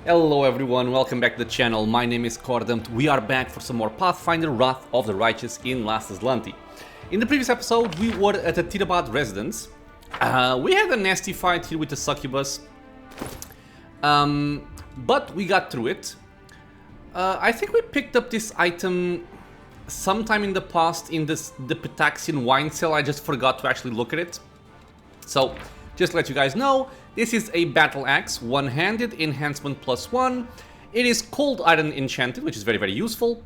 Hello everyone, welcome back to the channel. My name is Cordumt. We are back for some more Pathfinder Wrath of the Righteous in Last Azlanti. In the previous episode, we were at a Tirabad residence. We had a nasty fight here with the succubus, but we got through it. I think we picked up this item sometime in the past in the Pitaxian wine cell. I just forgot to actually look at it. So, just to let you guys know, this is a battle axe, one-handed, enhancement +1. It is cold iron enchanted, which is very, very useful.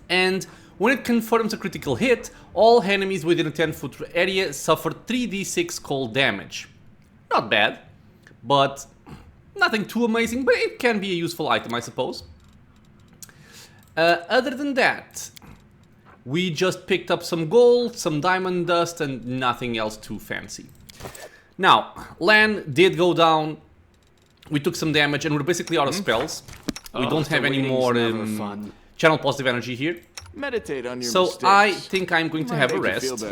And when it confirms a critical hit, all enemies within a 10-foot area suffer 3d6 cold damage. Not bad, but nothing too amazing, but it can be a useful item, I suppose. Other than that, we just picked up some gold, some diamond dust, and nothing else too fancy. Now, Lan did go down, we took some damage, and we're basically out of spells. We don't have any more channel positive energy here. Meditate on your so mistakes. I think I'm going to have a rest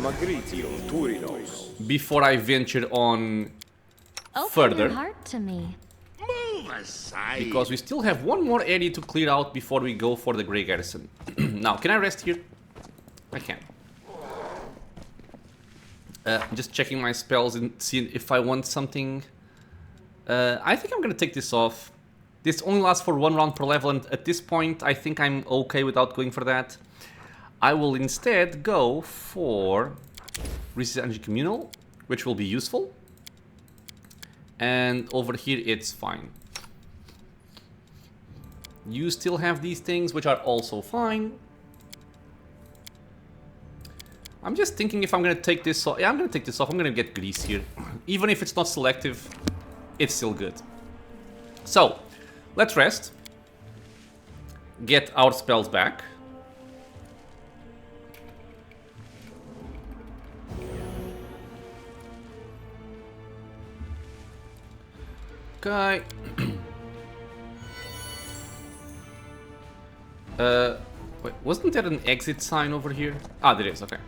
before I venture on further. Open your heart to me. Move aside. Because we still have one more area to clear out before we go for the Grey Garrison. Now, can I rest here? I can. Just checking my spells and seeing if I want something. I think I'm gonna take this off. This only lasts for 1 round per level, and at this point I think I'm okay without going for that. I will instead go for Resist Energy Communal, which will be useful. And over here it's fine. You still have these things, which are also fine. I'm just thinking if I'm gonna take this off. Yeah, I'm gonna take this off. I'm gonna get grease here. Even if it's not selective, it's still good. So, let's rest. Get our spells back. Okay. Wait, wasn't there an exit sign over here? Ah, there is, okay.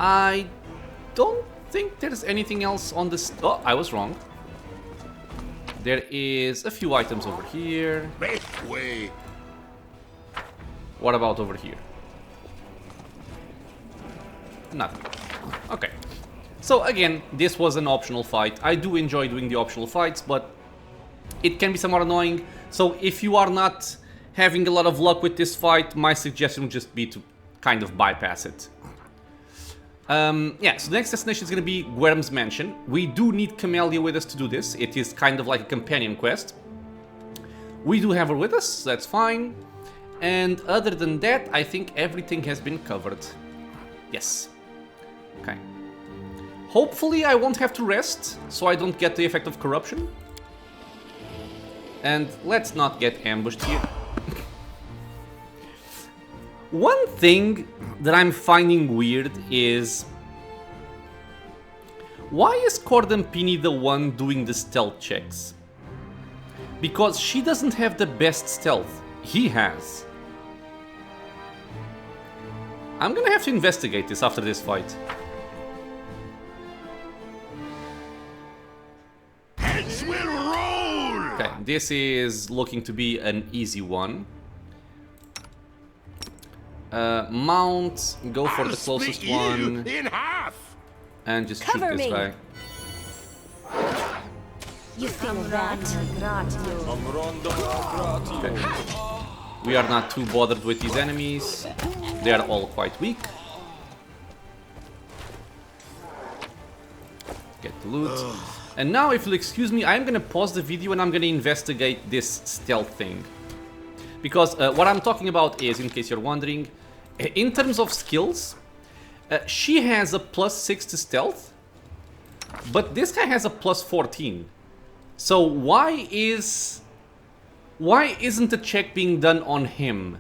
I don't think there's anything else on this. Oh, I was wrong. There is a few items over here. Make way. What about over here? Nothing. Okay. So again, this was an optional fight. I do enjoy doing the optional fights, but it can be somewhat annoying. So if you are not having a lot of luck with this fight, my suggestion would just be to kind of bypass it. Yeah, so the next destination is going to be Gwerm's mansion. We do need Camellia with us to do this. It is kind of like a companion quest. We do have her with us, so that's fine. And other than that, I think everything has been covered. Yes. Okay. Hopefully I won't have to rest, so I don't get the effect of corruption. And let's not get ambushed here. One thing that I'm finding weird is, why is Cordampini the one doing the stealth checks? Because she doesn't have the best stealth. He has. I'm gonna have to investigate this after this fight. Heads will roll. Okay, this is looking to be an easy one. Mount, go for the closest one, in half. and just shoot Cover this me. guy. You feel that? Okay. We are not too bothered with these enemies. They are all quite weak. Get the loot. And now, if you'll excuse me, I'm gonna pause the video and I'm gonna investigate this stealth thing. Because what I'm talking about is, in case you're wondering, in terms of skills, she has a +6 to stealth, but this guy has a +14. So why isn't the check being done on him?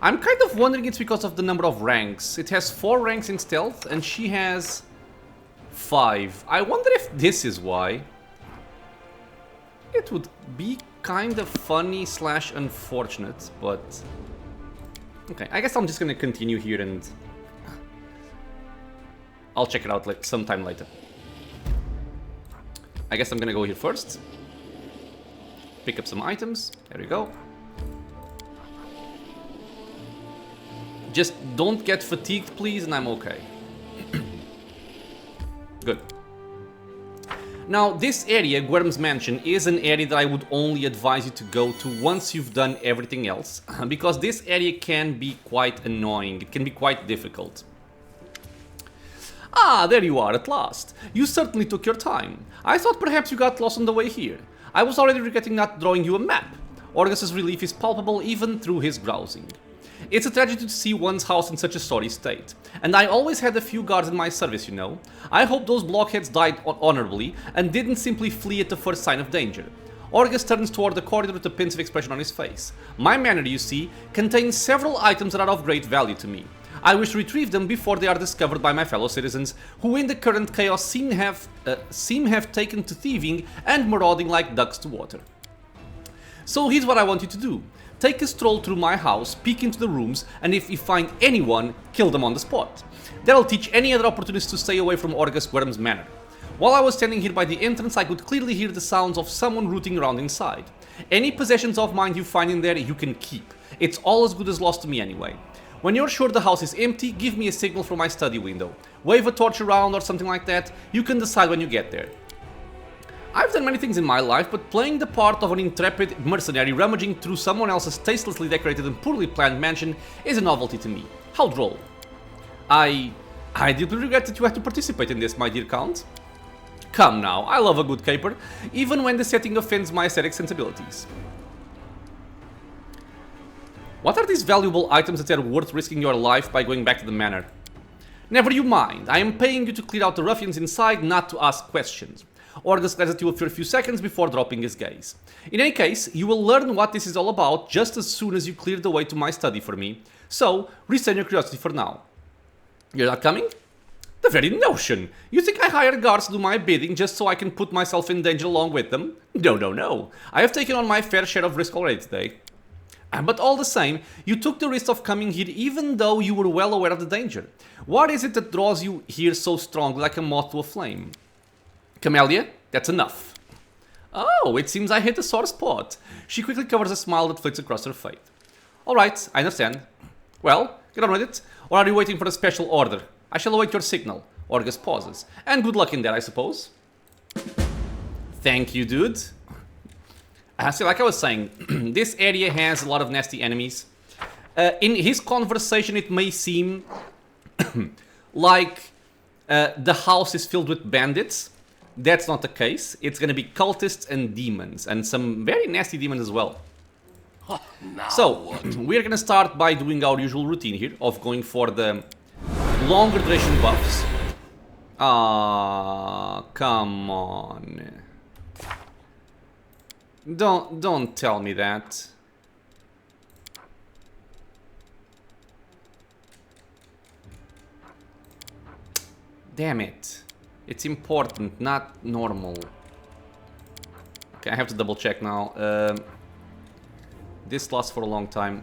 I'm kind of wondering it's because of the number of ranks. It has 4 ranks in stealth and she has 5. I wonder if this is why. It would be kind of funny / unfortunate, but okay, I guess I'm just gonna continue here and I'll check it out sometime later. I guess I'm gonna go here first. Pick up some items. There we go. Just don't get fatigued, please, and I'm okay. Good. Now, this area, Gwerm's Mansion, is an area that I would only advise you to go to once you've done everything else, because this area can be quite annoying. It can be quite difficult. Ah, there you are at last. You certainly took your time. I thought perhaps you got lost on the way here. I was already regretting not drawing you a map. Horgus's relief is palpable even through his browsing. It's a tragedy to see one's house in such a sorry state. And I always had a few guards in my service, you know. I hope those blockheads died honorably and didn't simply flee at the first sign of danger. Horgus turns toward the corridor with a pensive expression on his face. My manor, you see, contains several items that are of great value to me. I wish to retrieve them before they are discovered by my fellow citizens, who in the current chaos seem have taken to thieving and marauding like ducks to water. So here's what I want you to do. Take a stroll through my house, peek into the rooms, and if you find anyone, kill them on the spot. That'll teach any other opportunists to stay away from Horgus Gwerm's manor. While I was standing here by the entrance, I could clearly hear the sounds of someone rooting around inside. Any possessions of mine you find in there, you can keep. It's all as good as lost to me anyway. When you're sure the house is empty, give me a signal from my study window. Wave a torch around or something like that. You can decide when you get there. I've done many things in my life, but playing the part of an intrepid mercenary rummaging through someone else's tastelessly decorated and poorly planned mansion is a novelty to me. How droll. I deeply regret that you had to participate in this, my dear Count. Come now, I love a good caper, even when the setting offends my aesthetic sensibilities. What are these valuable items that are worth risking your life by going back to the manor? Never you mind, I am paying you to clear out the ruffians inside, not to ask questions. Horgus glares at you for a few seconds before dropping his gaze. In any case, you will learn what this is all about just as soon as you clear the way to my study for me, so restrain your curiosity for now. You're not coming? The very notion! You think I hire guards to do my bidding just so I can put myself in danger along with them? No, no, no. I have taken on my fair share of risk already today. But all the same, you took the risk of coming here even though you were well aware of the danger. What is it that draws you here so strongly like a moth to a flame? Camellia, that's enough. Oh, it seems I hit a sore spot. She quickly covers a smile that flits across her face. Alright, I understand. Well, get on with it. Or are you waiting for a special order? I shall await your signal. Horgus pauses. And good luck in that, I suppose. Thank you, dude. See, like I was saying, this area has a lot of nasty enemies. In his conversation, it may seem like the house is filled with bandits. That's not the case. It's going to be cultists and demons, and some very nasty demons as well. So, we're going to start by doing our usual routine here, of going for the longer duration buffs. Ah, come on. Don't tell me that. Damn it. It's important, not normal. Okay, I have to double check now. This lasts for a long time.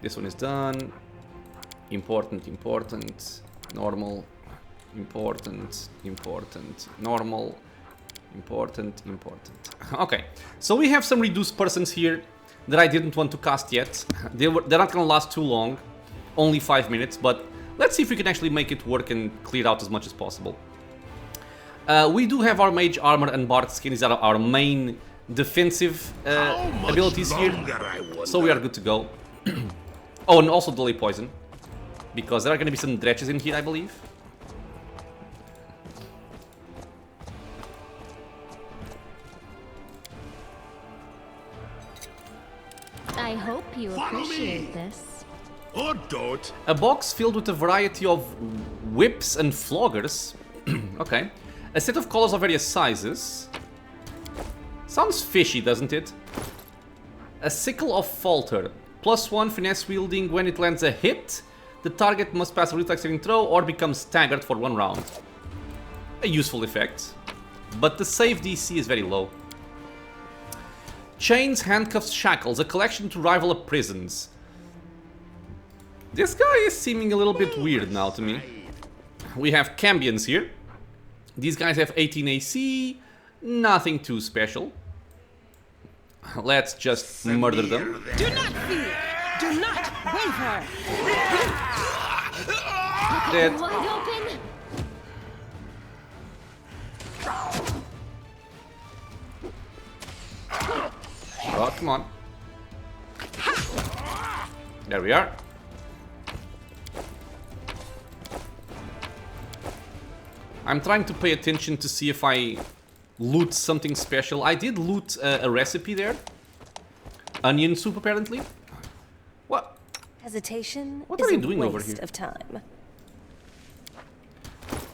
This one is done. Important, important. Normal. Important, important. Normal. Important, important. Okay, so we have some reduced persons here that I didn't want to cast yet. They're not gonna last too long. Only 5 minutes, but let's see if we can actually make it work and clear out as much as possible. We do have our mage armor and bard skin. These are our main defensive abilities here. So we are good to go. Oh, and also delay poison. Because there are going to be some dretches in here, I believe. I hope you appreciate this. Or don't. A box filled with a variety of whips and floggers. Okay. A set of collars of various sizes. Sounds fishy, doesn't it? A sickle of falter. +1 finesse wielding. When it lands a hit, the target must pass a reflex saving throw or become staggered for 1 round. A useful effect. But the save DC is very low. Chains, handcuffs, shackles. A collection to rival a prison's. This guy is seeming a little bit weird now to me. we have Cambions here. These guys have 18 AC, nothing too special. Let's just murder them. Do not fear. Do not waver. Dead. Wide open. Oh, come on. There we are. I'm trying to pay attention to see if I loot something special. I did loot a recipe there. Onion soup, apparently. What? Hesitation What is are you a doing over waste here? of time.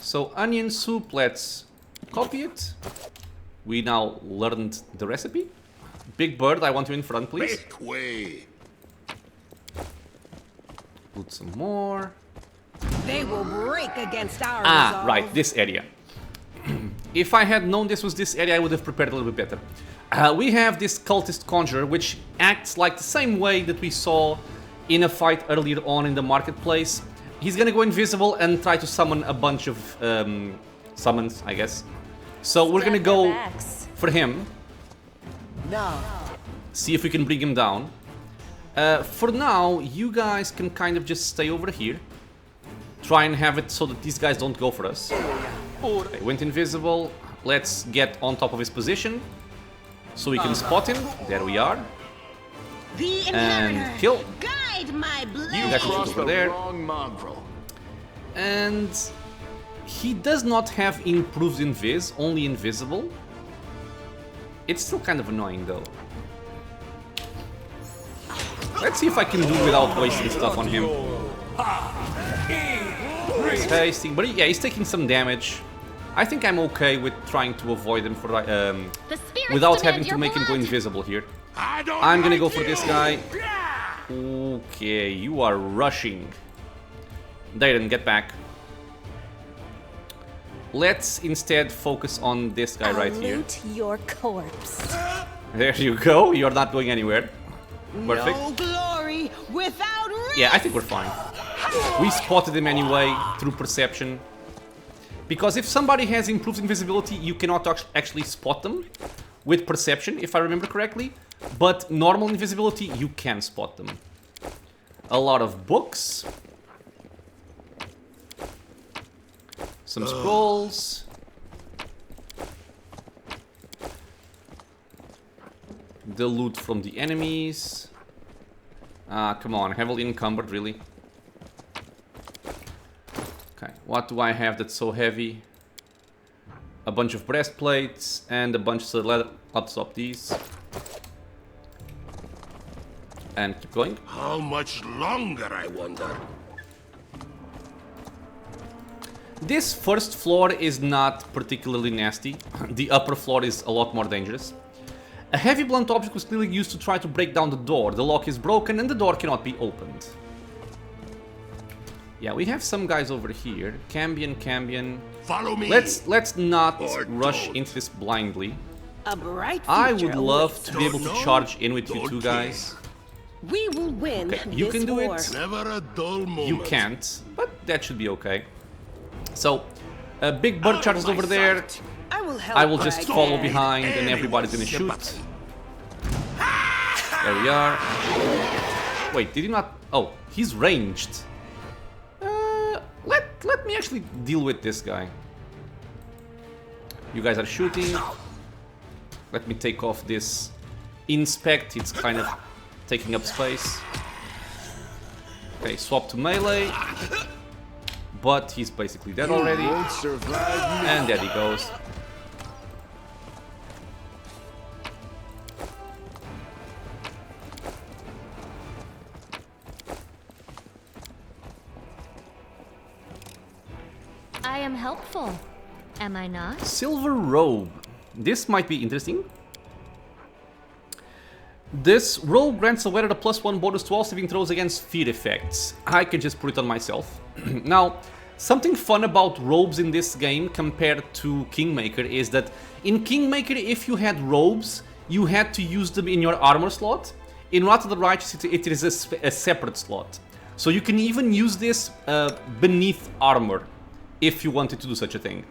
So, onion soup, let's copy it. We now learned the recipe. Big Bird, I want you in front, please. Make way. Put some more. They will break against our Ah, resolve. right, this area. If I had known this was this area, I would have prepared a little bit better. We have this cultist conjurer, which acts like the same way that we saw in a fight earlier on in the marketplace. He's gonna go invisible and try to summon a bunch of summons, I guess. So we're gonna Stand go their backs. for him. No. See if we can bring him down. For now, you guys can kind of just stay over here. Try and have it so that these guys don't go for us. Okay, went invisible. Let's get on top of his position so we can spot him. There we are. The And inheritor. kill. Guide my blade. You guys shoot over there. Wrong mongrel. And he does not have improved invis, only invisible. It's still kind of annoying though. Let's see if I can do it without wasting stuff on him. He's tasting, but yeah, he's taking some damage. I think I'm okay with trying to avoid him for The spirits without demand having to your make him go blood. invisible here. I I'm gonna like go for this you. guy. Okay, you are rushing. Dayton, get back. Let's instead focus on this guy right here. Loot your corpse. There you go. You're not going anywhere. Perfect. No glory without risk. Yeah, I think we're fine. We spotted him anyway through perception. Because if somebody has improved invisibility, you cannot actually spot them with perception, if I remember correctly. But normal invisibility, you can spot them. A lot of books. Some scrolls. The loot from the enemies. Ah, come on, heavily encumbered, really. Okay, what do I have that's so heavy? A bunch of breastplates and a bunch of leather. Let's swap these. And keep going. How much longer, I wonder? This first floor is not particularly nasty. The upper floor is a lot more dangerous. A heavy blunt object was clearly used to try to break down the door. The lock is broken and the door cannot be opened. Yeah, we have some guys over here. Cambion. Follow me. Let's not Or rush don't. into this blindly. A bright I future would love awaits to be able us. to Don't charge in with you don't two care. guys. We will win Okay, you this can do war. it. Never a dull moment. You can't, but that should be okay. So, Big Bird Out of charges my over there. sight. I will help I will where just I follow can. behind and everybody's gonna shoot. Sympathy. There we are. Wait, did he not? Oh, he's ranged. Let me actually deal with this guy. You guys are shooting. Let me take off this inspect. It's kind of taking up space. Okay, swap to melee. But he's basically dead already. Won't survive. And there he goes. I am helpful. Am I not? Silver robe. This might be interesting. This robe grants a wearer a +1 bonus to all saving throws against fear effects. I can just put it on myself. Now, something fun about robes in this game compared to Kingmaker is that in Kingmaker, if you had robes, you had to use them in your armor slot. In Wrath of the Righteous, it is a separate slot. So you can even use this beneath armor. if you wanted to do such a thing.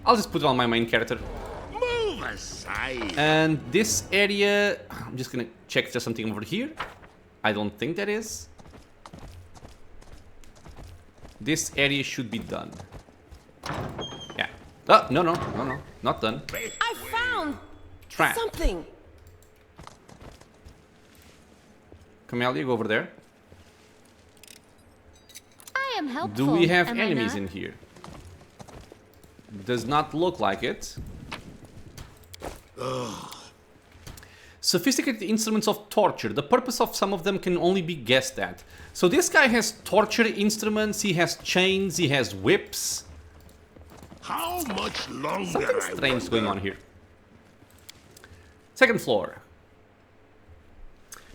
I'll just put it on my main character. Move aside. And this area, I'm just gonna check if there's something over here. I don't think there is. This area should be done. Yeah. Oh, no, not done. I found Trap. something. Camellia, go over there. I am helpful. Do we have am I enemies not? in here? Does not look like it. Sophisticated instruments of torture. The purpose of some of them can only be guessed at. So this guy has torture instruments, he has chains, he has whips. How much longer? Something I strange wonder? going on here. Second floor.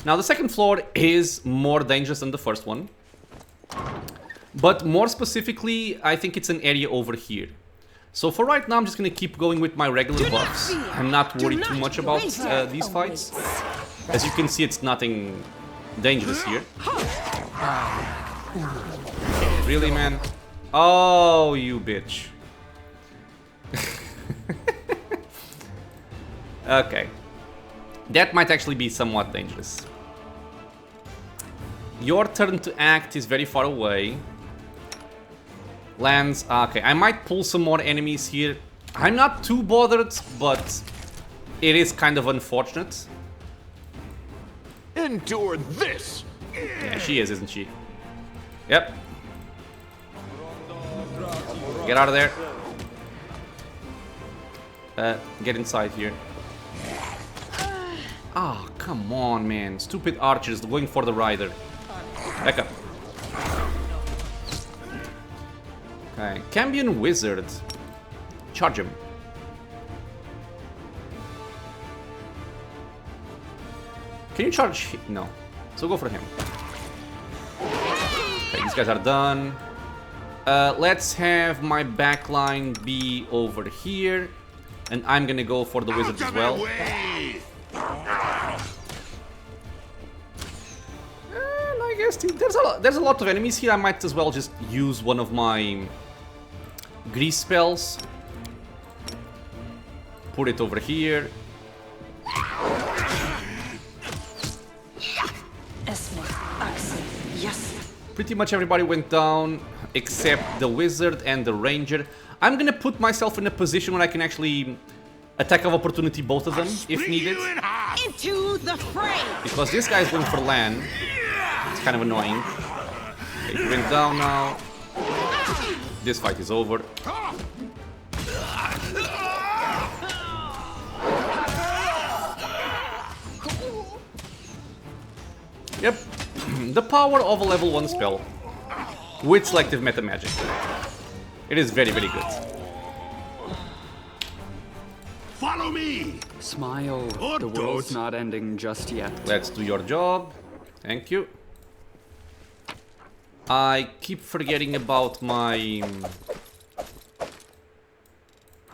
Now the second floor is more dangerous than the first one. But more specifically, I think it's an area over here. So for right now, I'm just gonna keep going with my regular Do not buffs fear. and not Do worry not too much about waste these fights. As you can see, it's nothing dangerous here. Really, man? Oh, you bitch. Okay. That might actually be somewhat dangerous. Your turn to act is very far away. Lands. Okay, I might pull some more enemies here. I'm not too bothered, but it is kind of unfortunate. Endure this! Yeah, she is, isn't she? Yep. Get out of there. Get inside here. Ah, oh, come on, man. Stupid archers going for the rider. Back up. Okay, Cambion Wizard. Charge him. Can you charge? No. So go for him. Okay, these guys are done. Let's have my backline be over here. And I'm gonna go for the wizard as well. And I guess there's a lot of enemies here. I might as well just use one of my grease spells. Put it over here. Pretty much everybody went down except the wizard and the ranger. I'm gonna put myself in a position where I can actually attack of opportunity both of them if needed. Into the fray. Because this guy's going for land. It's kind of annoying. Okay, he went down now. This fight is over. Yep. The power of a level 1 spell with selective meta magic. It is very, very good. Follow me. Smile. Or The world's don't. not ending just yet. Let's do your job. Thank you. I keep forgetting about my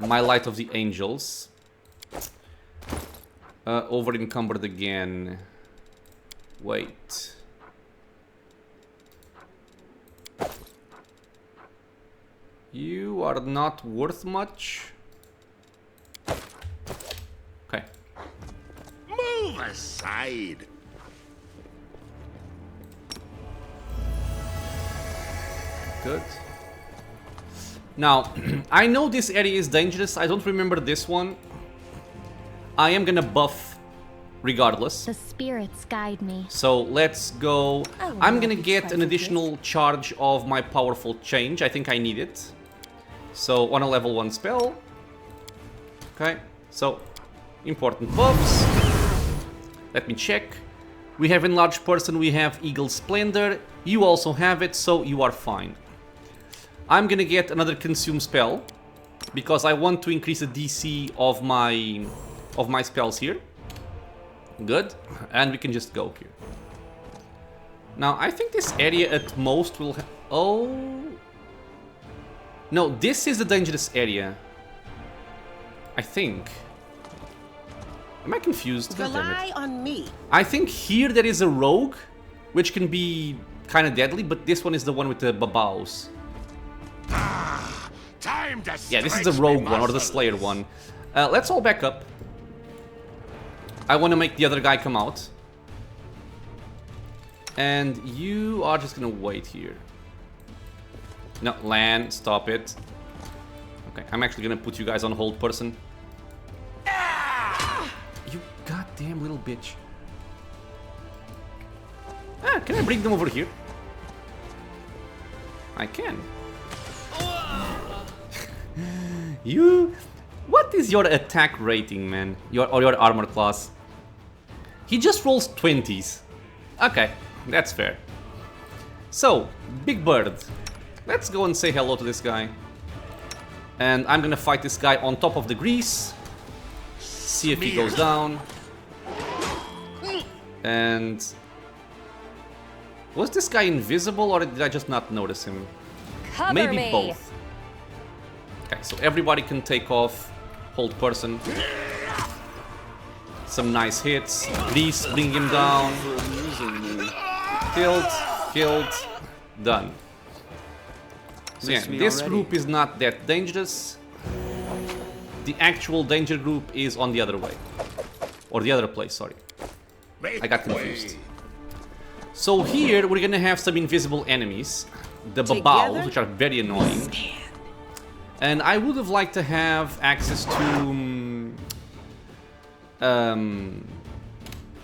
Light of the Angels. Over encumbered again. Wait. You are not worth much. Okay. Move aside. Good. Now, I know this area is dangerous. I don't remember this one. I am gonna buff regardless. The spirits guide me. So let's go. Oh, I'm well, gonna get try an for additional charge of my powerful change. I think I need it. So on a level 1 spell. Okay, so important buffs. Let me check. We have Enlarged Person, we have Eagle Splendor. You also have it, so you are fine. I'm gonna get another Consume spell because I want to increase the DC of my spells here. Good, and we can just go here. Now, I think this area at most will oh... No, this is the dangerous area. I think. Am I confused? God damn it. Rely on me. I think here there is a rogue, which can be kind of deadly, but this one is the one with the babaos. Time to Yeah, this is stretch the me rogue one, or the muscles. slayer one. Let's all back up. I want to make the other guy come out. And you are just gonna wait here. No, land, stop it. Okay, I'm actually gonna put you guys on hold person. You goddamn little bitch. Ah, can I bring them over here? I can. You... What is your attack rating, man? Or your armor class? He just rolls 20s. Okay, that's fair. So, Big Bird. Let's go and say hello to this guy. And I'm gonna fight this guy on top of the grease. See if he goes down. And... Was this guy invisible or did I just not notice him? Cover Maybe me. both. Okay, so everybody can take off. Hold person. Some nice hits. Grease, bring him down. Killed. Done. So yeah, this group is not that dangerous. The actual danger group is on the other way. Or the other place, sorry. I got confused. So here we're gonna have some invisible enemies. The babaos, which are very annoying. And I would have liked to have access to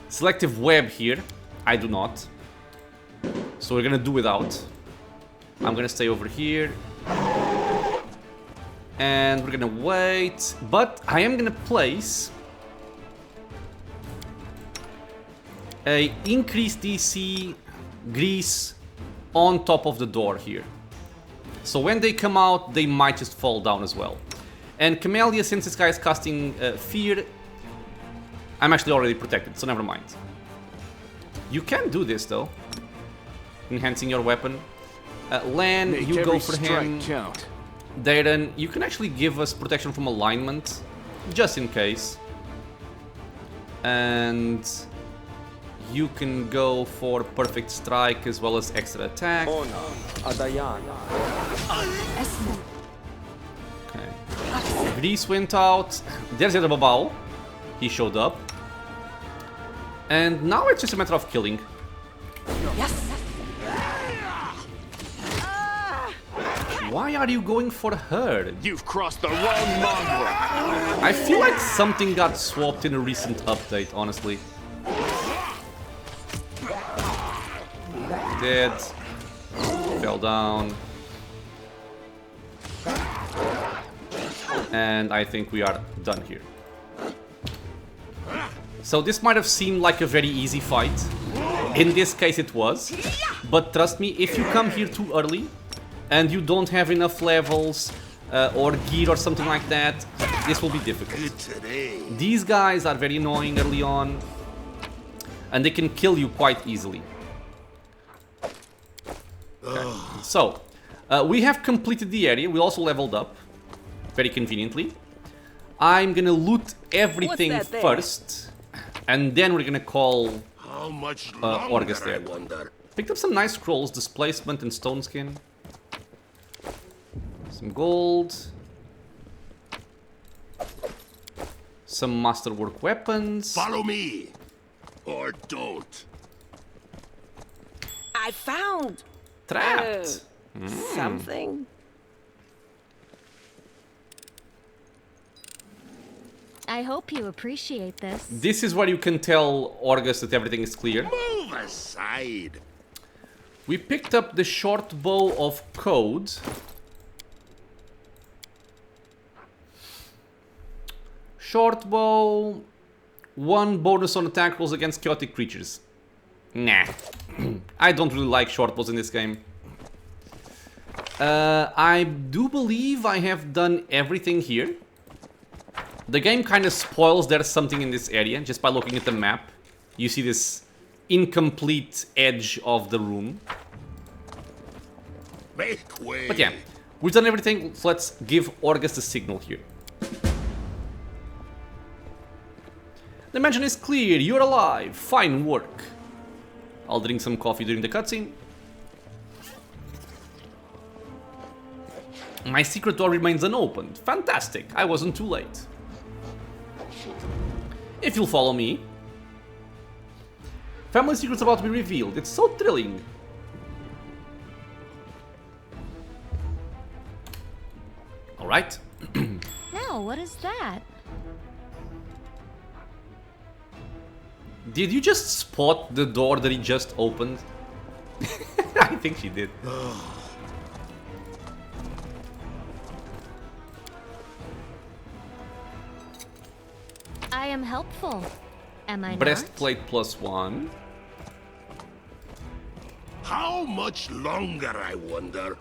selective web here. I do not. So we're gonna do without. I'm gonna stay over here. And we're gonna wait. But I am gonna place a increased DC grease on top of the door here. So when they come out, they might just fall down as well. And Camellia, since this guy is casting fear, I'm actually already protected, so never mind. You can do this though. Enhancing your weapon. Lan, you go for him. Darren, you can actually give us protection from alignment, just in case. And you can go for perfect strike as well as extra attack. Okay. Grease went out. There's the other Babao. He showed up. And now it's just a matter of killing. Yes. Why are you going for her? You've crossed the wrong mongrel. I feel like something got swapped in a recent update, honestly. Dead. Fell down. And I think we are done here. So this might have seemed like a very easy fight. In this case it was. But trust me, if you come here too early and you don't have enough levels or gear or something like that, this will be difficult. These guys are very annoying early on. And they can kill you quite easily. Okay. So, we have completed the area. We also leveled up. Very conveniently. I'm gonna loot everything first. And then we're gonna call Horgus there. Picked up some nice scrolls, displacement and stone skin. Some gold. Some masterwork weapons. Follow me, or don't. I found Trapped. something. I hope you appreciate this. This is where you can tell Horgus that everything is clear. Move aside. We picked up the short bow of code. Short bow. 1 bonus on attack rolls against chaotic creatures. Nah. I don't really like short bows in this game. I do believe I have done everything here. The game kind of spoils there's something in this area just by looking at the map. You see this incomplete edge of the room. Make way. But yeah, we've done everything, so let's give Horgus the signal here. The mansion is clear, you're alive, fine work. I'll drink some coffee during the cutscene. My secret door remains unopened. Fantastic, I wasn't too late. If you'll follow me. Family secrets about to be revealed. It's so thrilling. Alright. Now, what is that? Did you just spot the door that he just opened? I think she did. I am helpful. Am I not? Breastplate +1. How much longer, I wonder?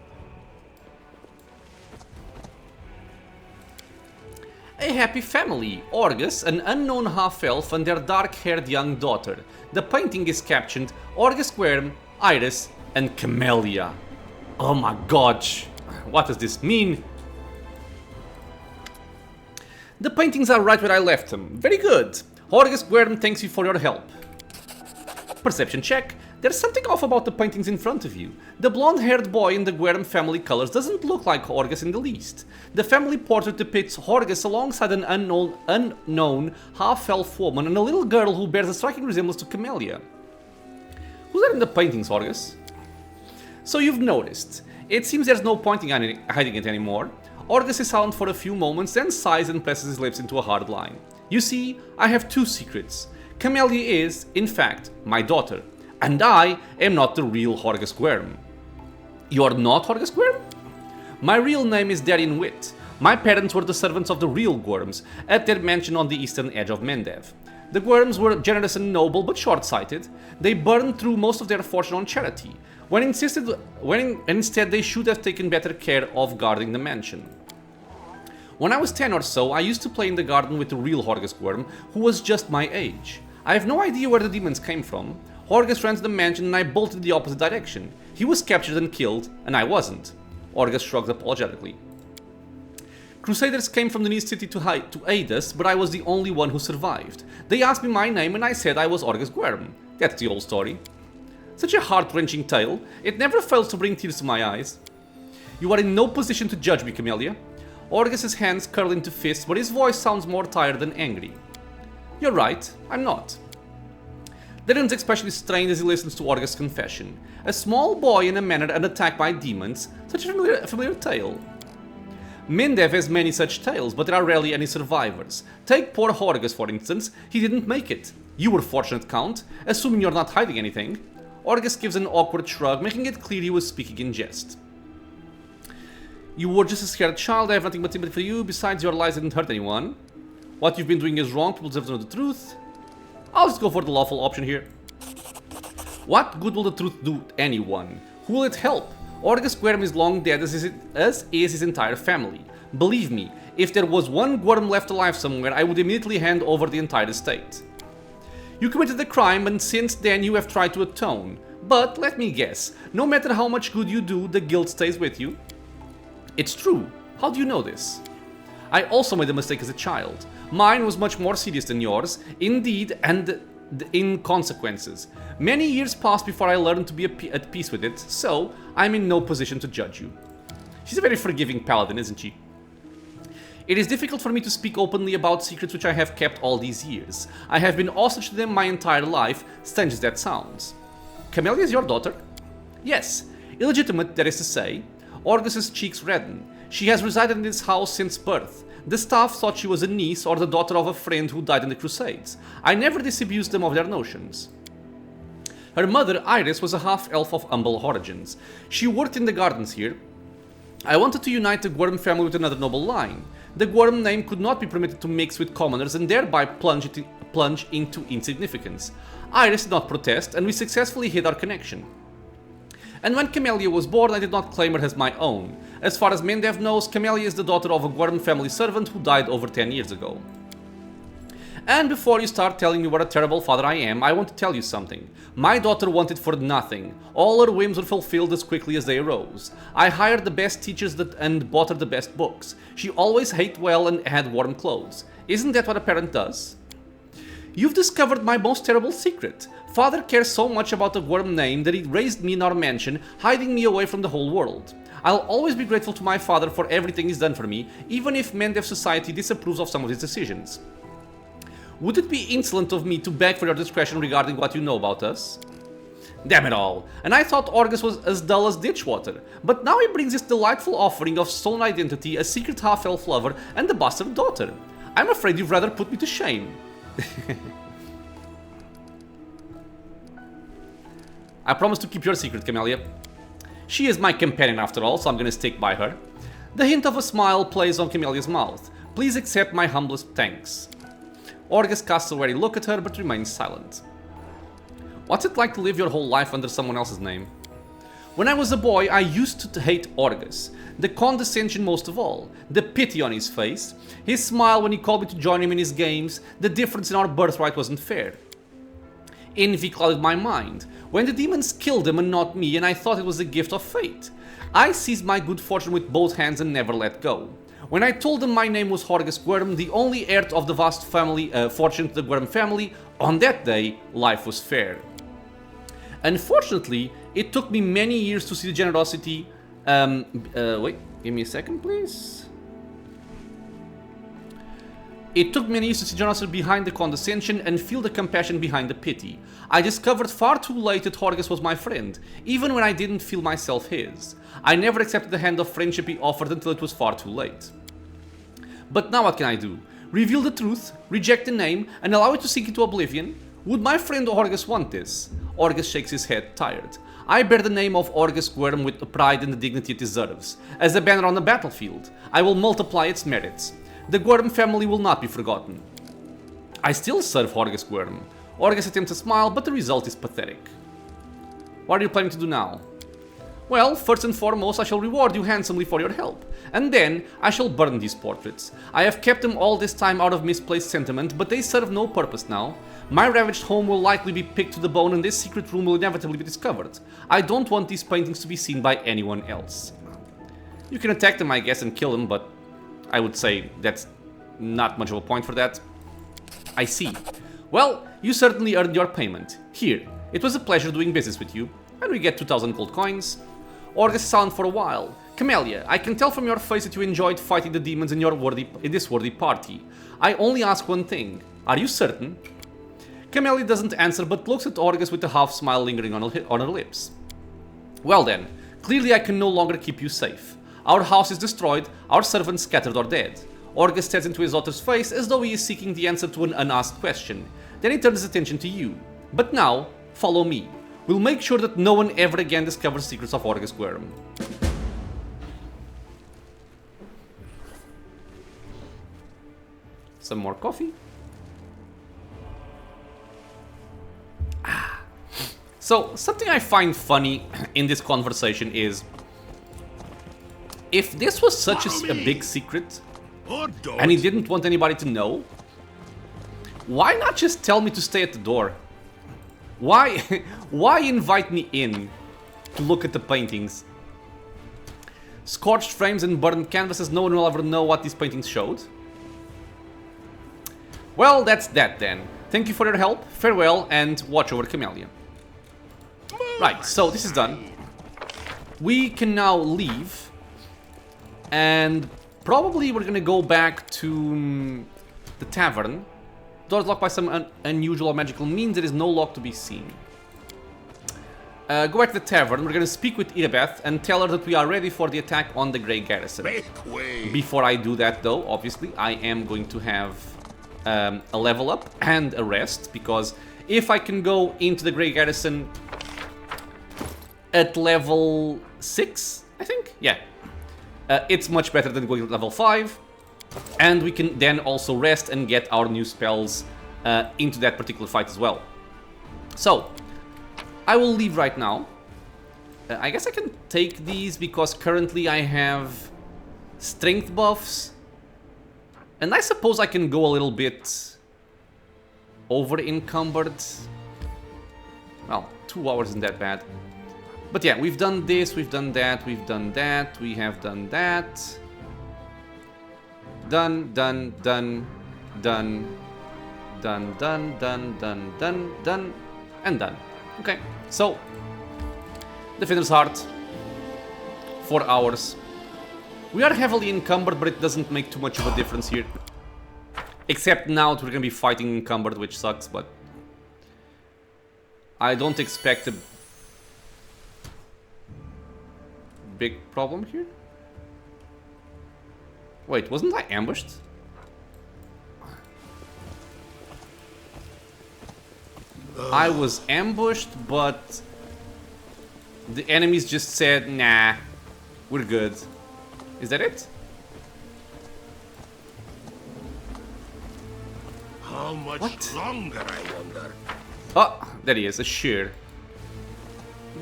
A happy family. Horgus, an unknown half-elf, and their dark-haired young daughter. The painting is captioned Horgus Gwerm, Iris, and Camellia. Oh my gosh. What does this mean? The paintings are right where I left them. Very good. Horgus Gwerm thanks you for your help. Perception check. There's something off about the paintings in front of you. The blonde-haired boy in the Gwerm family colors doesn't look like Horgus in the least. The family portrait depicts Horgus alongside an unknown half-elf woman and a little girl who bears a striking resemblance to Camellia. Who's that in the paintings, Horgus? So you've noticed. It seems there's no point in hiding it anymore. Horgus is silent for a few moments, then sighs and presses his lips into a hard line. You see, I have two secrets. Camellia is, in fact, my daughter. And I am not the real Horgus Gwerm. You are not Horgus Gwerm? My real name is Darien Witt. My parents were the servants of the real Gwerms at their mansion on the eastern edge of Mendev. The Gwerms were generous and noble, but short-sighted. They burned through most of their fortune on charity, when instead they should have taken better care of guarding the mansion. When I was 10 or so, I used to play in the garden with the real Horgus Gwerm, who was just my age. I have no idea where the demons came from. Horgus ran to the mansion and I bolted the opposite direction. He was captured and killed, and I wasn't. Horgus shrugged apologetically. Crusaders came from the near city to aid us, but I was the only one who survived. They asked me my name and I said I was Horgus Gwerm. That's the old story. Such a heart-wrenching tale. It never fails to bring tears to my eyes. You are in no position to judge me, Camellia. Horgus's hands curl into fists, but his voice sounds more tired than angry. You're right, I'm not. Darien's expression is strained as he listens to Horgus' confession. A small boy in a manor and attacked by demons. Such a familiar tale. Mendev has many such tales, but there are rarely any survivors. Take poor Horgus, for instance. He didn't make it. You were fortunate, Count, assuming you're not hiding anything. Horgus gives an awkward shrug, making it clear he was speaking in jest. You were just a scared child. I have nothing but sympathy for you. Besides, your lies didn't hurt anyone. What you've been doing is wrong. People deserve to know the truth. I'll just go for the lawful option here. What good will the truth do anyone? Who will it help? Horgus Gwerm is long dead, as is his entire family. Believe me, if there was one Gwerm left alive somewhere, I would immediately hand over the entire estate. You committed the crime, and since then you have tried to atone. But, let me guess, no matter how much good you do, the guilt stays with you. It's true. How do you know this? I also made a mistake as a child. Mine was much more serious than yours, indeed, and in consequences. Many years passed before I learned to be at peace with it, so I'm in no position to judge you. She's a very forgiving paladin, isn't she? It is difficult for me to speak openly about secrets which I have kept all these years. I have been hostage to them my entire life, strange as that sounds. Camellia is your daughter? Yes, illegitimate, that is to say. Horgus's cheeks redden. She has resided in this house since birth. The staff thought she was a niece or the daughter of a friend who died in the Crusades. I never disabused them of their notions. Her mother, Iris, was a half-elf of humble origins. She worked in the gardens here. I wanted to unite the Gwerm family with another noble line. The Gwerm name could not be permitted to mix with commoners and thereby plunge into insignificance. Iris did not protest, and we successfully hid our connection. And when Camellia was born, I did not claim her as my own. As far as Mendev knows, Camellia is the daughter of a Gwerm family servant who died over 10 years ago. And before you start telling me what a terrible father I am, I want to tell you something. My daughter wanted for nothing. All her whims were fulfilled as quickly as they arose. I hired the best teachers and bought her the best books. She always ate well and had warm clothes. Isn't that what a parent does? You've discovered my most terrible secret. Father cares so much about the Gwerm name that he raised me in our mansion, hiding me away from the whole world. I'll always be grateful to my father for everything he's done for me, even if Mendev society disapproves of some of his decisions. Would it be insolent of me to beg for your discretion regarding what you know about us? Damn it all, and I thought Horgus was as dull as ditch water, but now he brings this delightful offering of stolen identity, a secret half-elf lover, and a bastard daughter. I'm afraid you've rather put me to shame. I promise to keep your secret, Camellia. She is my companion after all, so I'm gonna stick by her. The hint of a smile plays on Camellia's mouth. Please accept my humblest thanks. Horgus casts a wary look at her, but remains silent. What's it like to live your whole life under someone else's name? When I was a boy, I used to hate Horgus. The condescension most of all, the pity on his face, his smile when he called me to join him in his games, the difference in our birthright wasn't fair. Envy clouded my mind, when the demons killed him and not me, and I thought it was a gift of fate. I seized my good fortune with both hands and never let go. When I told them my name was Horgus Gwerm, the only heir of the vast fortune to the Gwerm family, on that day, life was fair. Unfortunately, it took me many years to see the generosity... wait, give me a second, please. It took many years to see generosity behind the condescension and feel the compassion behind the pity. I discovered far too late that Horgus was my friend, even when I didn't feel myself his. I never accepted the hand of friendship he offered until it was far too late. But now what can I do? Reveal the truth, reject the name, and allow it to sink into oblivion? Would my friend Horgus want this? Horgus shakes his head, tired. I bear the name of Horgus Gwerm with the pride and the dignity it deserves. As a banner on the battlefield, I will multiply its merits. The Gwerm family will not be forgotten. I still serve Horgus Gwerm. Horgus attempts a smile, but the result is pathetic. What are you planning to do now? Well, first and foremost, I shall reward you handsomely for your help. And then, I shall burn these portraits. I have kept them all this time out of misplaced sentiment, but they serve no purpose now. My ravaged home will likely be picked to the bone and this secret room will inevitably be discovered. I don't want these paintings to be seen by anyone else. You can attack them, I guess, and kill them, but I would say that's not much of a point for that. I see. Well, you certainly earned your payment. Here, it was a pleasure doing business with you. And we get 2,000 gold coins. Horgus is silent for a while. Camellia, I can tell from your face that you enjoyed fighting the demons in this worthy party. I only ask one thing. Are you certain? Camellia doesn't answer but looks at Horgus with a half smile lingering on her lips. Well then, clearly I can no longer keep you safe. Our house is destroyed, our servants scattered or dead. Horgus stares into his daughter's face as though he is seeking the answer to an unasked question. Then he turns his attention to you. But now, follow me. We'll make sure that no one ever again discovers secrets of Horgus Gwerm. Some more coffee. So, something I find funny in this conversation is, if this was such a big secret, and he didn't want anybody to know, why not just tell me to stay at the door? Why invite me in to look at the paintings? Scorched frames and burned canvases, no one will ever know what these paintings showed. Well, that's that then. Thank you for your help, farewell, and watch over Camellia. Right, so this is done. We can now leave. And probably we're gonna go back to the tavern. Doors locked by some unusual or magical means. There is no lock to be seen. Go back to the tavern. We're gonna speak with Irabeth and tell her that we are ready for the attack on the Grey Garrison. Before I do that though, obviously, I am going to have a level up and a rest, because if I can go into the Grey Garrison at level 6, I think? Yeah. It's much better than going to level 5. And we can then also rest and get our new spells into that particular fight as well. So, I will leave right now. I guess I can take these because currently I have strength buffs. And I suppose I can go a little bit over encumbered. Well, 2 hours isn't that bad. But yeah, we've done this, we've done that, we've done that, we have done that. Done, done, done, done, Done, done, done, done, done, done, and done. Okay, so Defender's Heart. 4 hours. We are heavily encumbered, but it doesn't make too much of a difference here. Except now that we're gonna be fighting encumbered, which sucks, but I don't expect a big problem here. Wait, wasn't I ambushed? I was ambushed, but the enemies just said, nah, we're good. Is that it? How much longer, I wonder? Oh, there he is, a shear.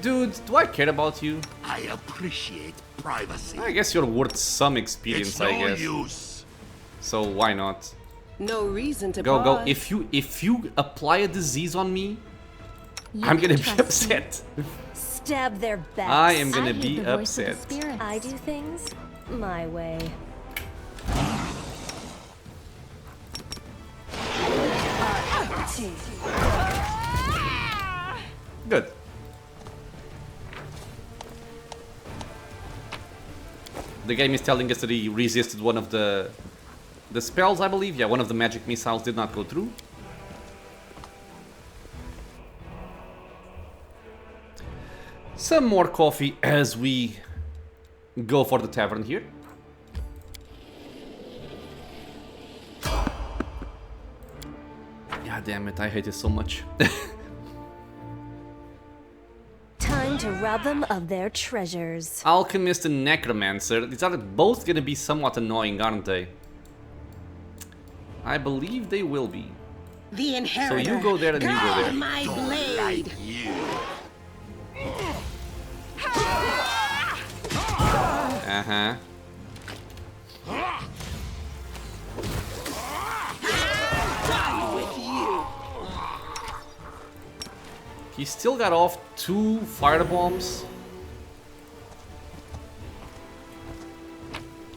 Dude, do I care about you? I appreciate privacy. I guess you're worth some experience, It's I no guess. use. So why not? No reason to Go, pause. go. If you apply a disease on me, You I'm can gonna be trust me. upset. Stab their backs. I am I gonna hear be the voice of the upset. spirits. I do things my way. Good. The game is telling us that he resisted one of the spells, I believe. Yeah, one of the magic missiles did not go through. Some more coffee as we go for the tavern here. Yeah, damn it, I hate it so much. Time to rob them of their treasures. Alchemist and Necromancer. These are both gonna be somewhat annoying, aren't they? I believe they will be. The So inheritor. you go there and you go there. Guard my blade. Uh-huh. He still got off 2 fire bombs.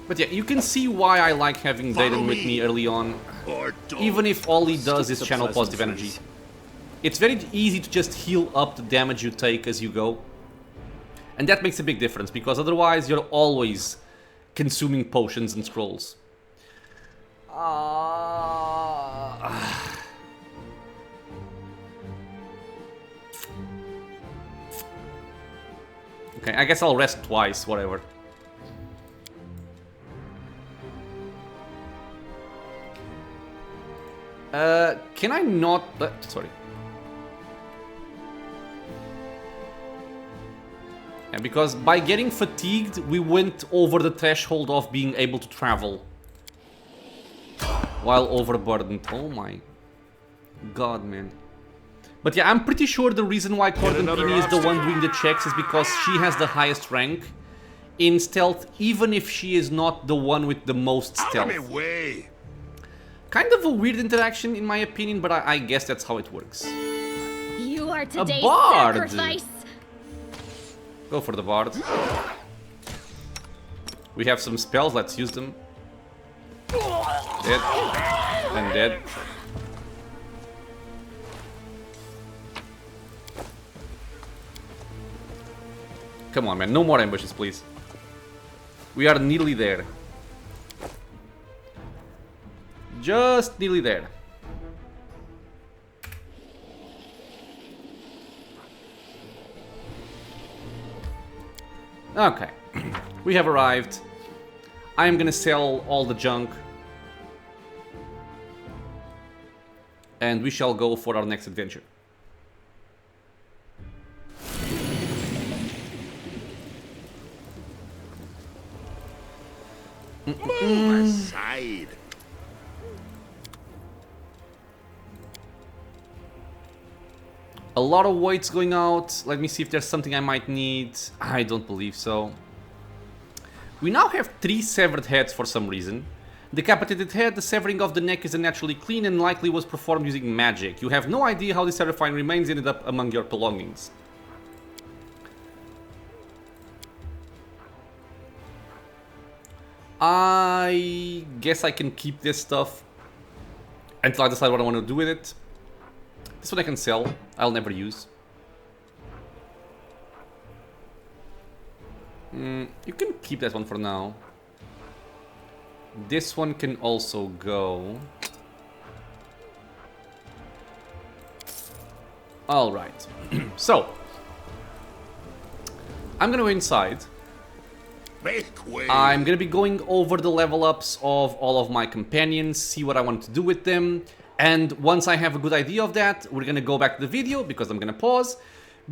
But yeah, you can see why I like having Dayton with me early on. Or don't. Even if all he does is the channel positive energy. pleasantries. It's very easy to just heal up the damage you take as you go. And that makes a big difference, because otherwise you're always consuming potions and scrolls. Okay, I guess I'll rest twice, whatever. Can I not... sorry. Yeah, because by getting fatigued, we went over the threshold of being able to travel. While overburdened. Oh my god, man. But yeah, I'm pretty sure the reason why Cordonpini is the one doing the checks is because she has the highest rank in stealth, even if she is not the one with the most Out stealth. of my way. Kind of a weird interaction in my opinion, but I guess that's how it works. You are today's bard. sacrifice. Go for the bard. We have some spells, let's use them. Dead. And dead. Come on, man. No more ambushes, please. We are nearly there. Just nearly there. Okay. We have arrived. I am gonna sell all the junk. And we shall go for our next adventure. Move aside. A lot of weights going out. Let me see if there's something I might need. I don't believe so. We now have 3 severed heads for some reason. Decapitated head, the severing of the neck is unnaturally clean and likely was performed using magic. You have no idea how this terrifying remains ended up among your belongings. I guess I can keep this stuff. until I decide what I want to do with it. This one I can sell. I'll never use. You can keep that one for now. This one can also go. Alright. So, I'm gonna go inside. Make way. I'm gonna be going over the level ups of all of my companions, see what I want to do with them. And once I have a good idea of that, we're gonna go back to the video because I'm gonna pause,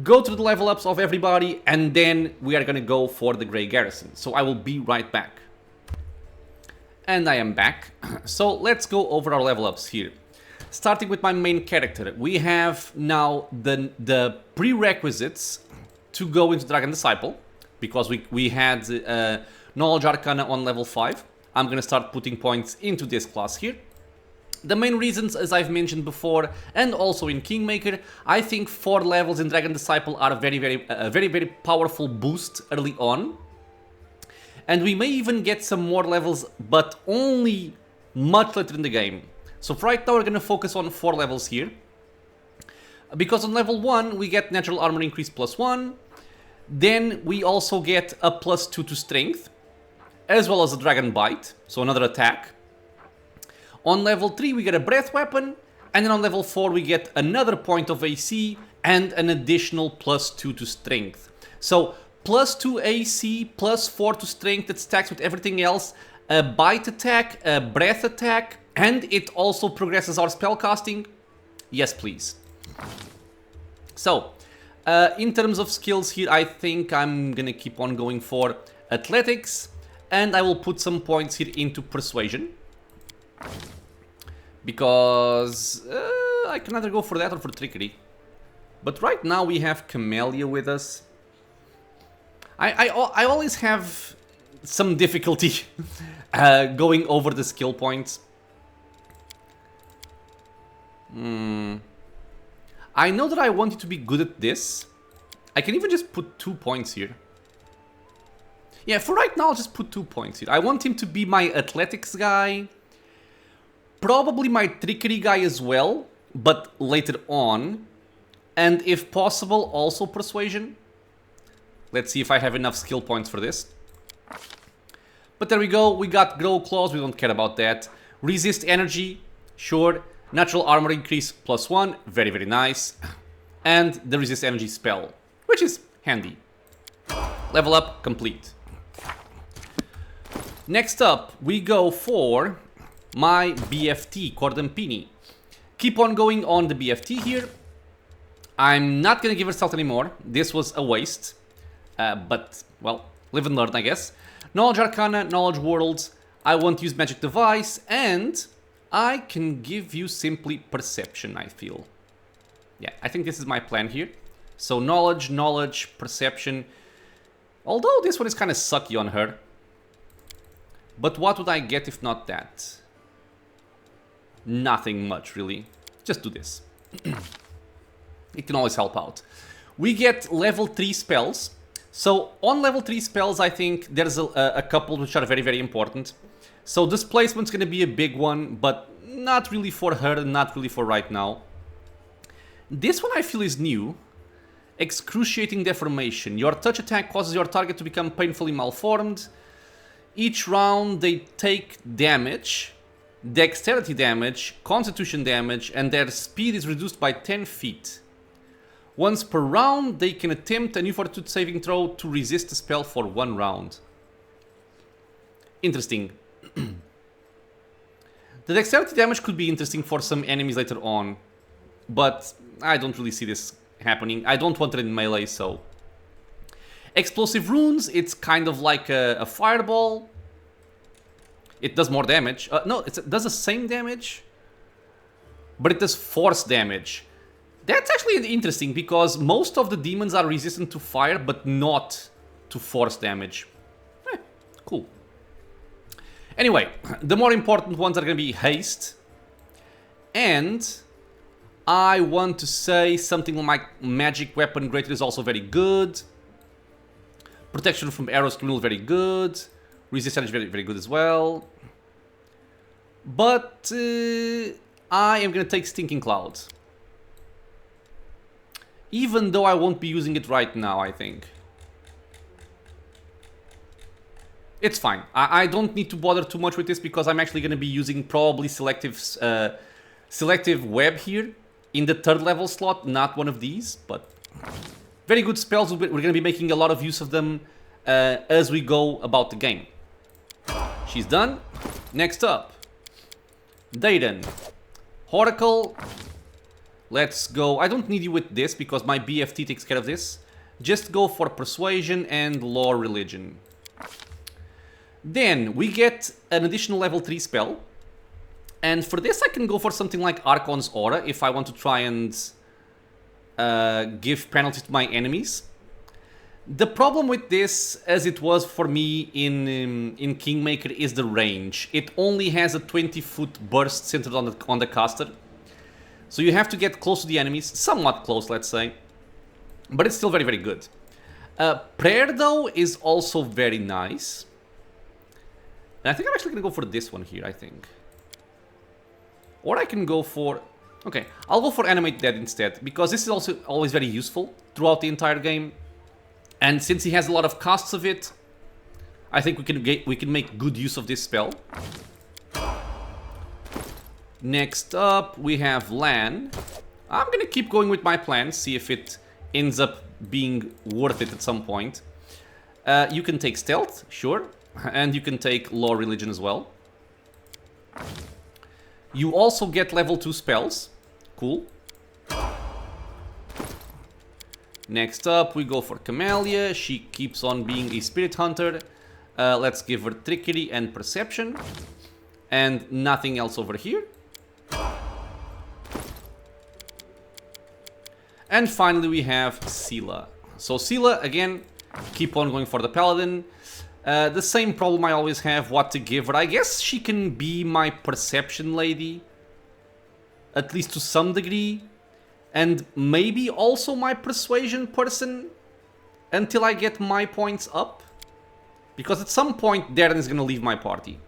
go to the level ups of everybody, and then we are gonna go for the Grey Garrison. So I will be right back. And I am back. So let's go over our level ups here. Starting with my main character, we have now the prerequisites to go into Dragon Disciple, because we had Knowledge Arcana on level 5. I'm gonna start putting points into this class here. The main reasons, as I've mentioned before, and also in Kingmaker, I think 4 levels in Dragon Disciple are a very powerful boost early on. And we may even get some more levels, but only much later in the game. So for right now we're gonna focus on 4 levels here. Because on level 1 we get natural armor increase +1. Then we also get a +2 to strength, as well as a dragon bite, so another attack. On level 3 we get a breath weapon, and then on level 4 we get another point of AC and an additional +2 to strength. So +2 AC, +4 to strength that stacks with everything else, a bite attack, a breath attack, and it also progresses our spellcasting. Yes, please. So, in terms of skills here, I think I'm gonna keep on going for athletics, and I will put some points here into persuasion. Because I can either go for that or for trickery. But right now we have Camellia with us. I always have some difficulty going over the skill points. I know that I want you to be good at this. I can even just put 2 points here. Yeah, for right now I'll just put 2 points here. I want him to be my athletics guy. Probably my trickery guy as well, but later on. And if possible, also persuasion. Let's see if I have enough skill points for this. But there we go, we got Grow Claws, we don't care about that. Resist Energy, sure. Natural Armor Increase +1, very nice. And the Resist Energy spell, which is handy. Level up complete. Next up, we go for my BFT, Cordampini. Keep on going on the BFT here. I'm not gonna give her stealth anymore, this was a waste. But, well, live and learn, I guess. Knowledge Arcana, Knowledge Worlds. I want to use Magic Device, and I can give you simply Perception, I feel. Yeah, I think this is my plan here. So Knowledge, Perception. Although this one is kind of sucky on her. But what would I get if not that? Nothing much, really. Just do this. It can always help out. We get level 3 spells. So on level 3 spells, I think there's a couple which are very important. So Displacement's gonna be a big one, but not really for her, not really for right now. This one I feel is new. Excruciating Deformation. Your touch attack causes your target to become painfully malformed. Each round they take damage, dexterity damage, constitution damage, and their speed is reduced by 10 feet. Once per round, they can attempt a new fortitude saving throw to resist the spell for 1 round. Interesting. The dexterity damage could be interesting for some enemies later on, but I don't really see this happening. I don't want it in melee, so... Explosive Runes, it's kind of like a fireball. It does more damage. No, it does the same damage, but it does force damage. That's actually interesting, because most of the demons are resistant to fire, but not to force damage. Cool. Anyway, the more important ones are going to be Haste. And I want to say something like Magic Weapon Greater is also very good. Protection from Arrows Criminal, very good. Resist Energy, very good as well. But I am gonna take Stinking Clouds. Even though I won't be using it right now, I think. It's fine. I don't need to bother too much with this because I'm actually gonna be using probably selective web here in the 3rd level slot, not one of these, but very good spells. We're gonna be making a lot of use of them as we go about the game. She's done. Next up, Dayton. Oracle. Let's go. I don't need you with this because my BFT takes care of this. Just go for Persuasion and Law Religion. Then we get an additional level 3 spell. And for this I can go for something like Archon's Aura if I want to try and give penalty to my enemies. The problem with this, as it was for me in Kingmaker, is the range. It only has a 20-foot burst centered on the caster. So you have to get close to the enemies, somewhat close, let's say. But it's still very, very good. Prayer, though, is also very nice. And I think I'm actually going to go for this one here, I think. Or I can go for... Okay, I'll go for Animate Dead instead, because this is also always very useful throughout the entire game. And since he has a lot of casts of it, I think we can make good use of this spell. Next up, we have Lan. I'm gonna keep going with my plan, see if it ends up being worth it at some point. You can take Stealth, sure. And you can take Law Religion as well. You also get level 2 spells. Cool. Next up, we go for Camellia. She keeps on being a Spirit Hunter. Let's give her Trickery and Perception. And nothing else over here. And finally, we have Sela. So Sela, again, keep on going for the Paladin. The same problem I always have, what to give her. I guess she can be my Perception Lady. At least to some degree. And maybe also my Persuasion person. Until I get my points up. Because at some point, Darren is going to leave my party.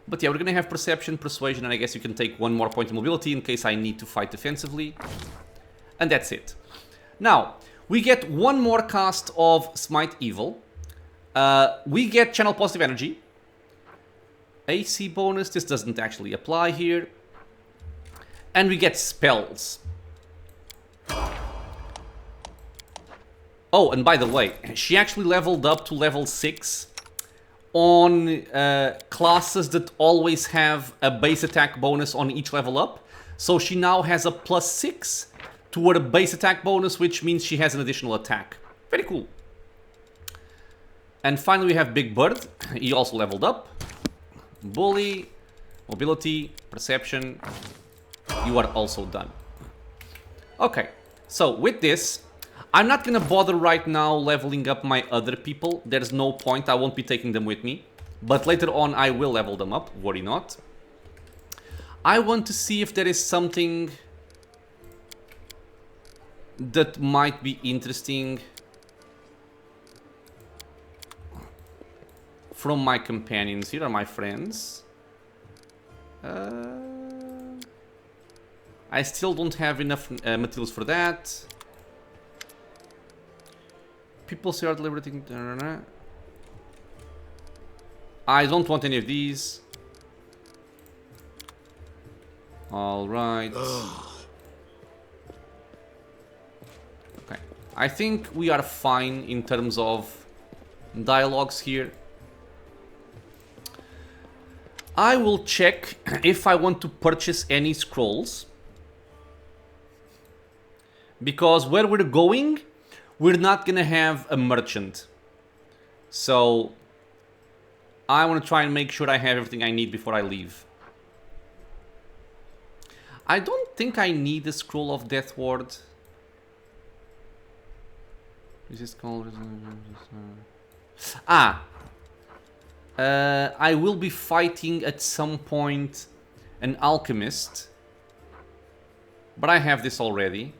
But yeah, we're going to have Perception, Persuasion, and I guess you can take one more point of mobility in case I need to fight defensively. And that's it. Now, we get one more cast of Smite Evil. We get Channel Positive Energy. AC bonus, this doesn't actually apply here. And we get spells. Oh, and by the way, she actually leveled up to level 6 on classes that always have a base attack bonus on each level up. So she now has a +6 to her base attack bonus, which means she has an additional attack. Very cool. And finally we have Big Bird. He also leveled up. Bully, Mobility, Perception. You are also done. Okay, so with this, I'm not gonna bother right now leveling up my other people. There's no point, I won't be taking them with me. But later on I will level them up, worry not. I want to see if there is something that might be interesting from my companions. Here are my friends. I still don't have enough materials for that. People say are deliberating. I don't want any of these. Alright. Okay. I think we are fine in terms of dialogues here. I will check if I want to purchase any scrolls. Because where we're going, we're not gonna have a merchant. So I want to try and make sure I have everything I need before I leave. I don't think I need the Scroll of Death Ward. Is this called? I will be fighting at some point an alchemist. But I have this already.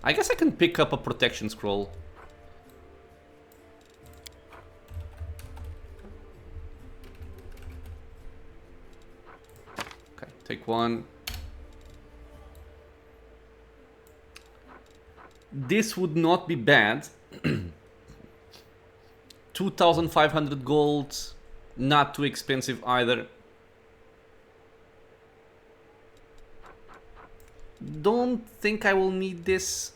I guess I can pick up a protection scroll. Okay, Take one. This would not be bad. 2,500 gold. Not too expensive either. Don't think I will need this.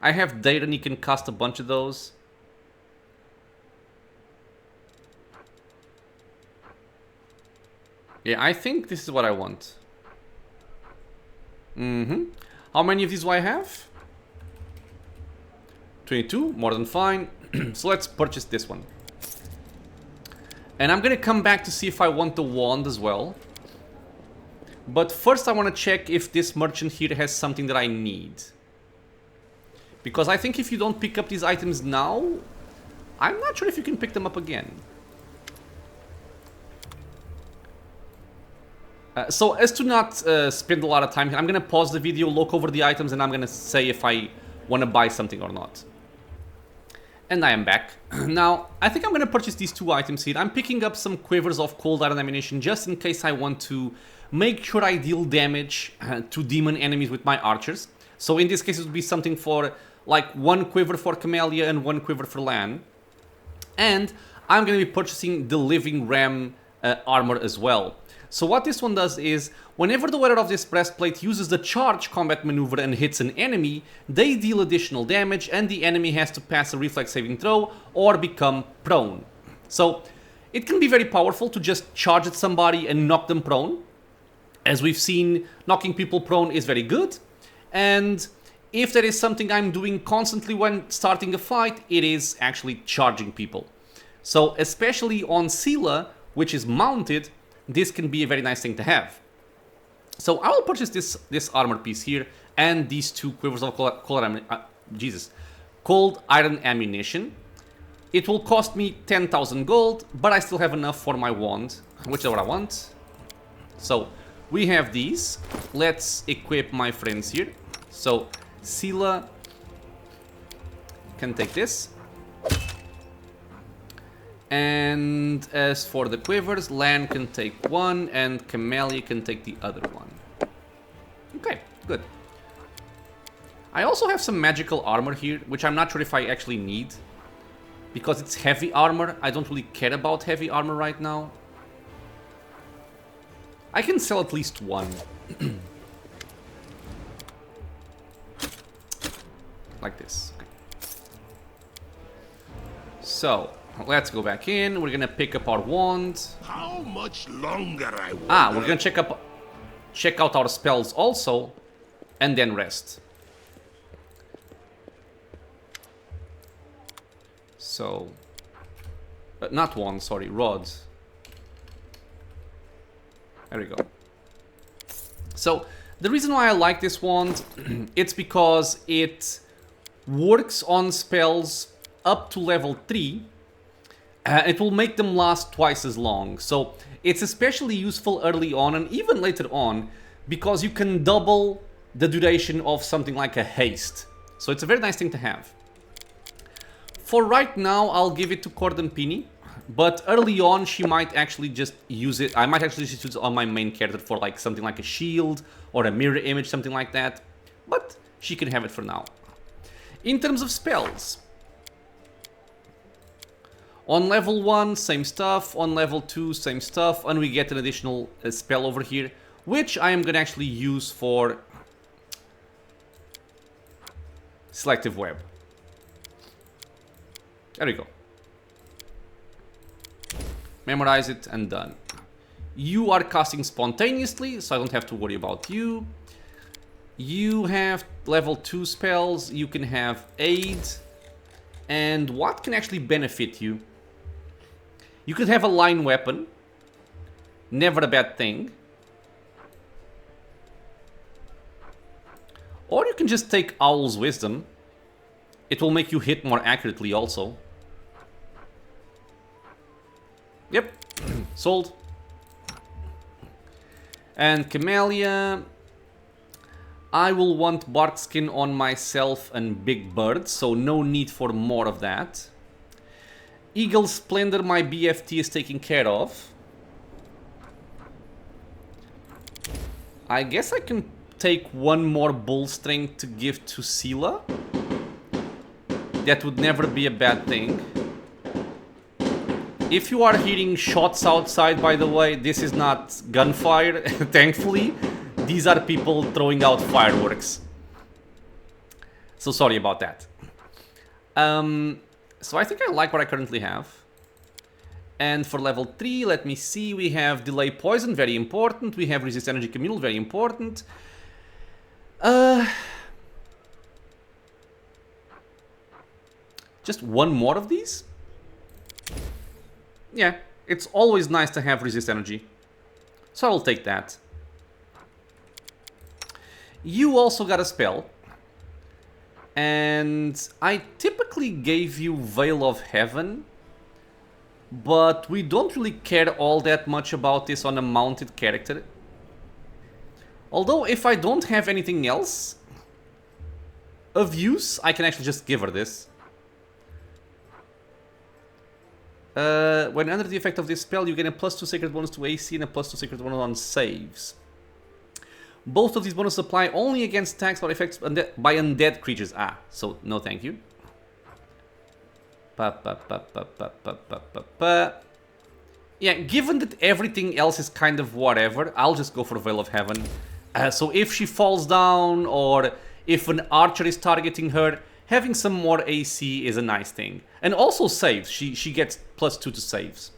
I have data and you can cast a bunch of those. Yeah, I think this is what I want. How many of these do I have? 22, more than fine. So let's purchase this one. And I'm gonna come back to see if I want the wand as well. But first I want to check if this merchant here has something that I need. Because I think if you don't pick up these items now, I'm not sure if you can pick them up again. So as to not spend a lot of time here, I'm going to pause the video, look over the items, and I'm going to say if I want to buy something or not. And I am back. Now, I think I'm going to purchase these two items here. I'm picking up some quivers of cold iron ammunition just in case I want to make sure I deal damage to demon enemies with my archers. So in this case, it would be something for like 1 quiver for Camellia and 1 quiver for Lan. And I'm going to be purchasing the Living Ram armor as well. So what this one does is, whenever the wearer of this breastplate uses the charge combat maneuver and hits an enemy, they deal additional damage and the enemy has to pass a reflex saving throw or become prone. So it can be very powerful to just charge at somebody and knock them prone. As we've seen, knocking people prone is very good. And if there is something I'm doing constantly when starting a fight, it is actually charging people. So especially on Sela, which is mounted, this can be a very nice thing to have. So I will purchase this armor piece here and these 2 quivers of cold iron ammunition. It will cost me 10,000 gold, but I still have enough for my wand, which is what I want. So we have these. Let's equip my friends here. So Sela can take this. And as for the quivers, Lan can take 1 and Camellia can take the other one. Okay, good. I also have some magical armor here, which I'm not sure if I actually need. Because it's heavy armor, I don't really care about heavy armor right now. I can sell at least 1. Like this. Okay. So let's go back in. We're gonna pick up our wand. How much longer I wonder? We're gonna check out our spells also, and then rest. So, not wand, sorry, rods. There we go. So the reason why I like this wand, it's because it works on spells up to level 3. It will make them last twice as long. So it's especially useful early on and even later on because you can double the duration of something like a haste. So it's a very nice thing to have. For right now, I'll give it to Cordenpini, but early on she might actually just use it. I might actually just use it on my main character for like something like a shield or a mirror image, something like that. But she can have it for now. In terms of spells, on level 1, same stuff. On level 2, same stuff. And we get an additional spell over here, which I am going to actually use for Selective Web. There we go. Memorize it and done. You are casting spontaneously, so I don't have to worry about you. You have level 2 spells. You can have aid. And what can actually benefit you? You could have a line weapon. Never a bad thing. Or you can just take Owl's Wisdom. It will make you hit more accurately also. Yep, sold. And Camellia, I will want bark skin on myself and Big Bird, so no need for more of that. Eagle Splendor, my BFT is taken care of. I guess I can take one more bull strength to give to Sela. That would never be a bad thing. If you are hearing shots outside, by the way, this is not gunfire, thankfully. These are people throwing out fireworks. So sorry about that. So I think I like what I currently have. And for level 3, let me see, we have delay poison, very important. We have resist energy communal, very important. Just one more of these? Yeah, it's always nice to have resist energy. So I'll take that. You also got a spell. And I typically gave you Veil of Heaven. But we don't really care all that much about this on a mounted character. Although if I don't have anything else of use, I can actually just give her this. When under the effect of this spell, you get a +2 sacred bonus to AC and a +2 sacred bonus on saves. Both of these bonuses apply only against attacks or effects by undead creatures. Ah, so no thank you. Yeah, given that everything else is kind of whatever, I'll just go for Veil of Heaven. So if she falls down or if an archer is targeting her, having some more AC is a nice thing. And also saves. She gets +2 to saves.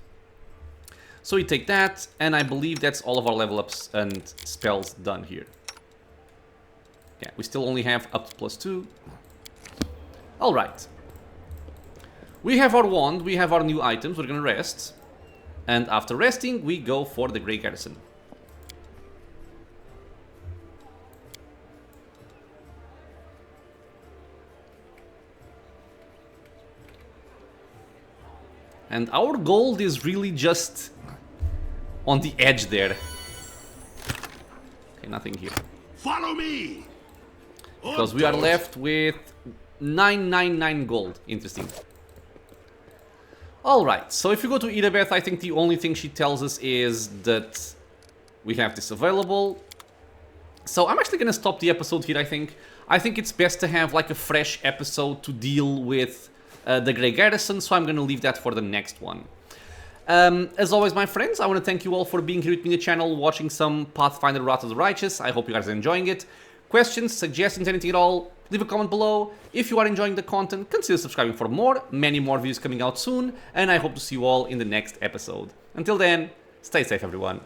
So we take that, and I believe that's all of our level ups and spells done here. Yeah, we still only have up to +2. Alright. We have our wand, we have our new items, we're gonna rest. And after resting, we go for the Grey Garrison. And our gold is really just on the edge there. Okay, nothing here. Follow me. Because we are left with 999 gold. Interesting. Alright, so if you go to Idabeth, I think the only thing she tells us is that we have this available. So I'm actually going to stop the episode here, I think. I think it's best to have like a fresh episode to deal with the Grey Garrison, so I'm going to leave that for the next one. As always, my friends, I want to thank you all for being here with me on the channel, watching some Pathfinder Wrath of the Righteous. I hope you guys are enjoying it. Questions, suggestions, anything at all, leave a comment below. If you are enjoying the content, consider subscribing for more. Many more videos coming out soon, and I hope to see you all in the next episode. Until then, stay safe, everyone.